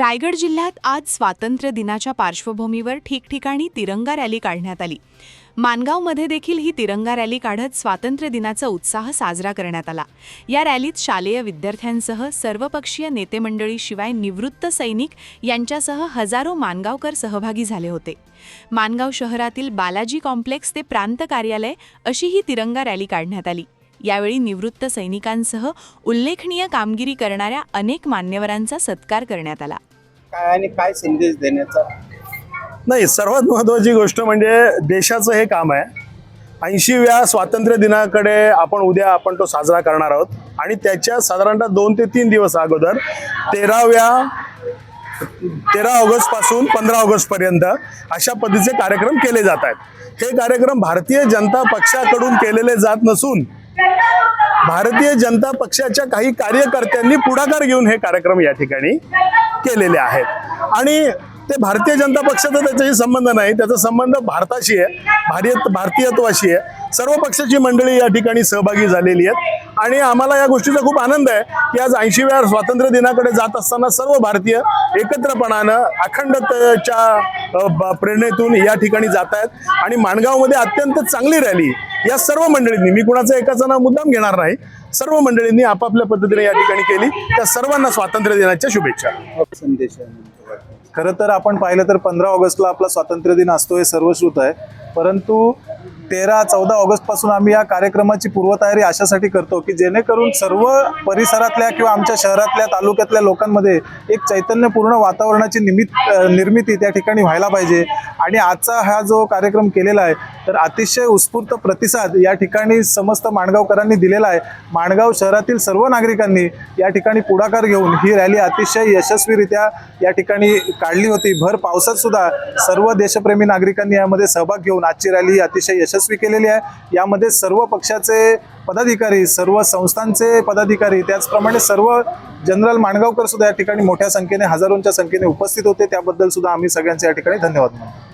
रायगड जिल्ह्यात आज स्वातंत्र्य दिनाच्या पार्श्वभूमीवर ठिकठिकाणी तिरंगा रॅली काढण्यात आली। माणगावमध्ये देखील ही तिरंगा रॅली काढत स्वातंत्र्य दिनाचा उत्साह साजरा करण्यात आला। या रॅलीत शालेय विद्यार्थ्यांसह सर्वपक्षीय नेते मंडळीशिवाय निवृत्त सैनिक यांच्यासह हजारो माणगावकर सहभागी झाले होते। माणगाव शहरातील बालाजी कॉम्प्लेक्स ते प्रांत कार्यालय अशी ही तिरंगा रॅली काढण्यात आली। यावेळी निवृत्त सैनिकांसह उल्लेखनीय कामगिरी करणाऱ्या अनेक मान्यवरांचा सत्कार करण्यात आला। काय आणि काय संदेश देण्याचा? नाही, सर्वात महत्त्वाची गोष्ट म्हणजे देशाचं हे काम आहे। 80व्या स्वातंत्र्य दिनाकडे उद्या तो साजरा करणार आहोत आणि त्याच्या साधारणतः 2 ते 3 दिवस अगोदर 13 ऑगस्ट पासून 15 ऑगस्ट पर्यंत अशा पद्धतीचे कार्यक्रम केले जात आहेत। हे कार्यक्रम भारतीय जनता पक्षाकडून केलेले जात नसून भारतीय जनता पक्षाच्या काही कार्यकर्त्यांनी पुढाकार घेऊन हे कार्यक्रम या ठिकाणी केलेले आहेत आणि ते भारतीय जनता पक्षाचा त्याच्याशी संबंध नाही, त्याचा संबंध भारताशी आहे, भारतीयत्वाशी आहे। सर्व पक्षाची मंडळी या ठिकाणी सहभागी झालेली आहेत आणि आम्हाला या गोष्टीचा खूप आनंद आहे की आज 80व्या स्वातंत्र्य दिनाकडे जात असताना सर्व भारतीय एकत्रपणानं अखंडतेच्या प्रेरणेतून या ठिकाणी जात आहेत आणि माणगावमध्ये अत्यंत चांगली रॅली या सर्व मंडळींनी, मी कुणाचा एकाचा नाव मुद्दाम घेणार नाही, सर्व मंडळींनी आपापल्या पद्धतीने या ठिकाणी केली। त्या सर्वांना स्वातंत्र्य दिनाच्या शुभेच्छा। संदेश खरं तर आपण पाहिलं तर 15 ऑगस्टला आपला स्वातंत्र्य दिन असतो हे सर्वश्रुत आहे, परंतु 13-14 ऑगस्ट पासून आम्ही या कार्यक्रमाची पूर्वतयारी अशासाठी करतो की जेणेकरून सर्व परिसरातल्या किंवा आमच्या शहरातल्या तालुक्यातल्या लोकांमध्ये एक चैतन्यपूर्ण वातावरणाची निर्मिती त्या ठिकाणी व्हायला पाहिजे। आणि आजचा हा जो कार्यक्रम केलेला आहे तर अतिशय उत्स्फूर्त प्रतिसाद या ठिकाणी समस्त माणगावकरांनी दिलेला आहे। माणगाव शहरातील सर्व नागरिकांनी या ठिकाणी पुढाकार घेऊन ही रॅली अतिशय यशस्वीरित्या या ठिकाणी काढली होती। भर पावसात सुद्धा सर्व देशप्रेमी नागरिकांनी यामध्ये सहभाग घेऊन आजची रॅली अतिशय यशस्वी केलेली आहे। यामध्ये सर्व पक्षाचे पदाधिकारी, सर्व संस्थांचे पदाधिकारी, त्याचप्रमाणे सर्व जनरल माणगावकर सुद्धा या ठिकाणी मोठ्या संख्येने, हजारोंच्या संख्येने उपस्थित होते। त्याबद्दल सुद्धा आम्ही सगळ्यांचे या ठिकाणी धन्यवाद मानतो।